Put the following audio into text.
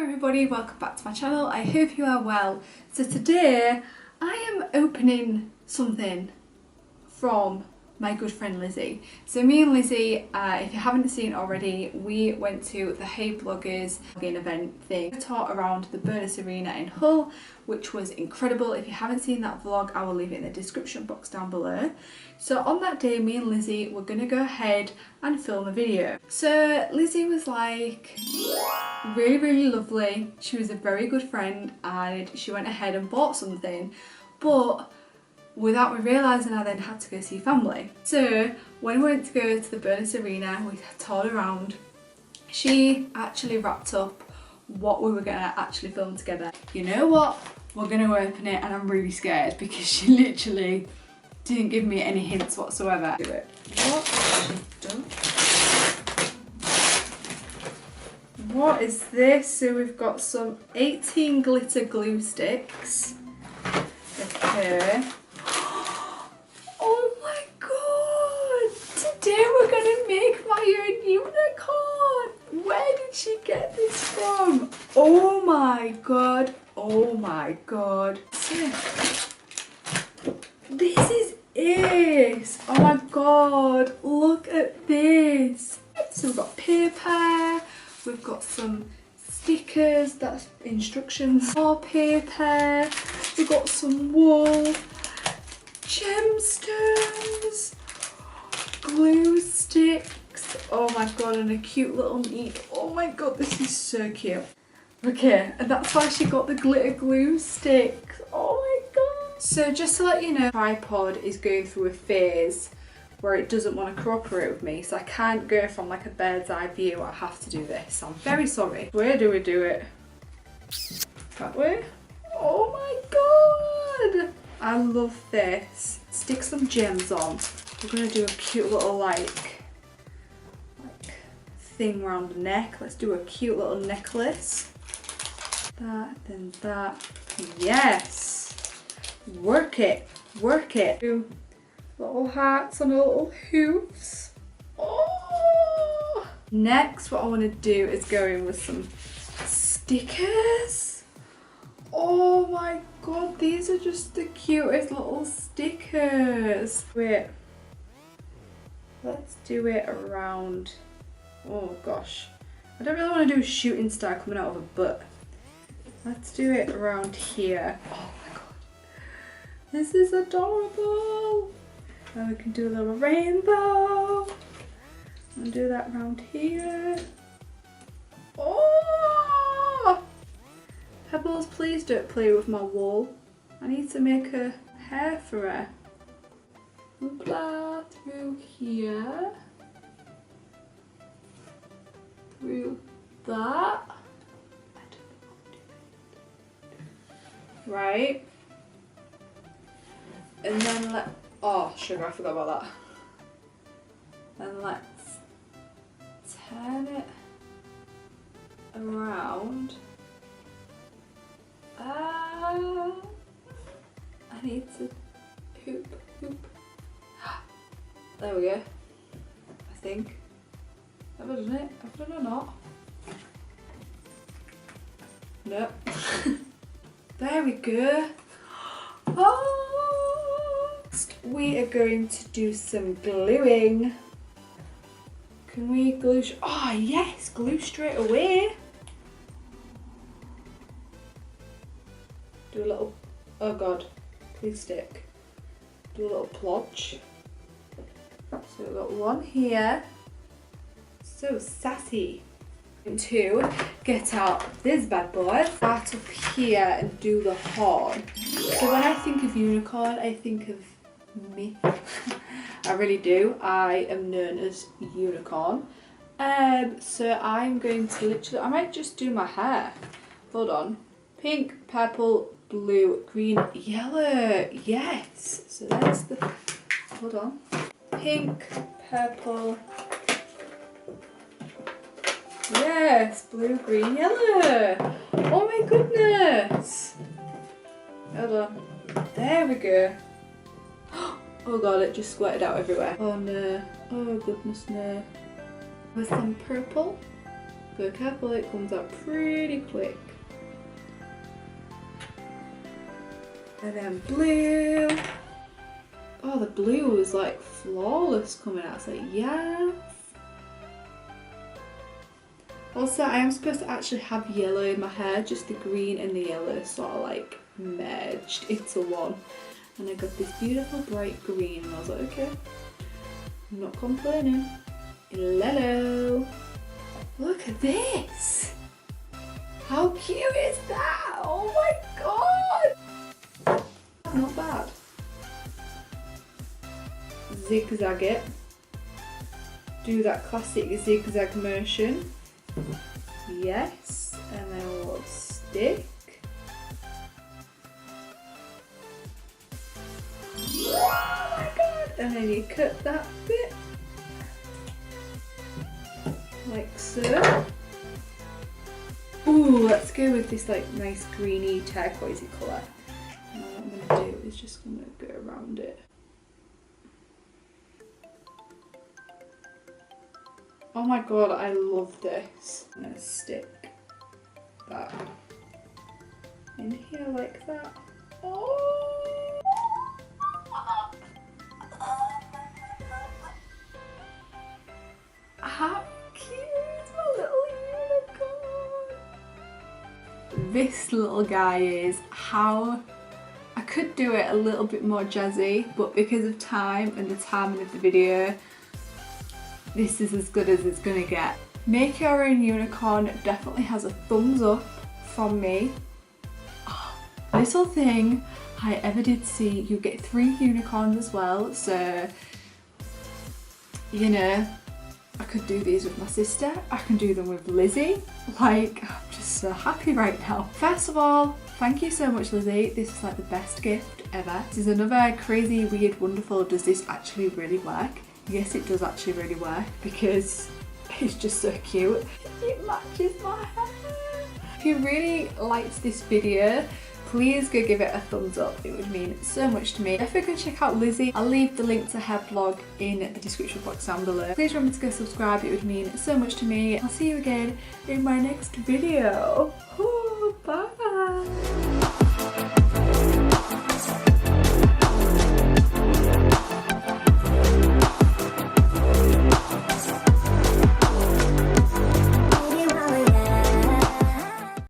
everybody, welcome back to my channel. I hope you are well. So today I am opening something from my good friend Lizzie. So me and Lizzie, if you haven't seen already, we went to the Hey Bloggers vlogging event thing. We taught around the Burness Arena in Hull, which was incredible. If you haven't seen that vlog, I will leave it in the description box down below. So on that day, me and Lizzie were gonna go ahead and film a video. So Lizzie was like really lovely. She was a very good friend and she went ahead and bought something, but without me realising, I then had to go see family. So when we went to go to the Burness Arena, we toured around. She actually wrapped up what we were gonna actually film together. You know what? We're gonna open it and I'm really scared because she literally didn't give me any hints whatsoever. Do it. What has she done? What is this? So we've got some 18 glitter glue sticks. Okay. Oh my god! Today we're gonna make my own unicorn! Where did she get this from? Oh my god! Oh my god! This is it! Oh my god! Look at this! So we've got paper, we've got some stickers, that's instructions, more paper, we've got some wool, gemstones, glue sticks, oh my god, and a cute little needle. Oh my god, this is so cute. Okay, and that's why she got the glitter glue sticks. Oh my god. So just to let you know, tripod is going through a phase where it doesn't want to cooperate with me, so I can't go from like a bird's eye view. I have to do this. I'm very sorry. Where do we do it? That way? Oh my god! I love this. Stick some gems on. We're gonna do a cute little like thing around the neck. Let's do a cute little necklace. That, then that. Yes! Work it. Work it. Do little hearts on little hooves. Oh! Next, what I want to do is go in with some stickers. Oh my god, these are just the cutest little stickers. Wait, let's do it around. Oh gosh, I don't really want to do a shooting star coming out of a butt. Let's do it around here. Oh my god, this is adorable. Now we can do a little rainbow and do that around here. Oh! Pebbles, please don't play with my wool. I need to make a hair for her. Hoopla, through here. Through that. Right. And then oh sugar, I forgot about that. Then let's turn it around. I need to hoop. There we go. I think. Have I done it? Have I done it or not? Nope. There we go. Oh! Next we are going to do some gluing. Can we glue? Oh yes, glue straight away. Do a little, oh god, please stick. Do a little plodge. So we've got one here. So sassy. And to get out this bad boy, start up here and do the horn. So when I think of unicorn, I think of me. I really do. I am known as unicorn. So I'm going to literally, I might just do my hair. Hold on. Pink, purple, blue, green, yellow. Yes. So that's the, hold on. Pink, purple. Yes, blue, green, yellow. Oh my goodness. Hold on. There we go. Oh god, it just squirted out everywhere. Oh no. Oh goodness no. With some purple. Go careful, it comes out pretty quick. And then blue. Oh, the blue was like flawless coming out. It's like, yeah. Also, I am supposed to actually have yellow in my hair, just the green and the yellow sort of like merged into one. And I got this beautiful bright green and I was like, okay, I'm not complaining. Hello. Look at this. How cute is that? Oh my god. Not bad. Zigzag it. Do that classic zigzag motion. Yes. And then we'll stick. Oh my god. And then you cut that bit. Like so. Ooh, let's go with this like nice greeny turquoisey colour. And what I'm going to do is just going to go around it. Oh my god, I love this. I'm going to stick that in here like that. Oh! How cute is my little unicorn? This little guy is how I could do it a little bit more jazzy, but because of time and the timing of the video, this is as good as it's gonna get. Make Your Own Unicorn definitely has a thumbs up from me. Oh, little thing I ever did see, you get 3 unicorns as well, so you know, I could do these with my sister, I can do them with Lizzie. Like, I'm just so happy right now. First of all, thank you so much, Lizzie. This is like the best gift ever. This is another crazy, weird, wonderful, does this actually really work? Yes, it does actually really work because it's just so cute. It matches my hair. If you really liked this video, please go give it a thumbs up. It would mean so much to me. If you can check out Lizzie, I'll leave the link to her blog in the description box down below. Please remember to go subscribe, it would mean so much to me. I'll see you again in my next video. Ooh, bye!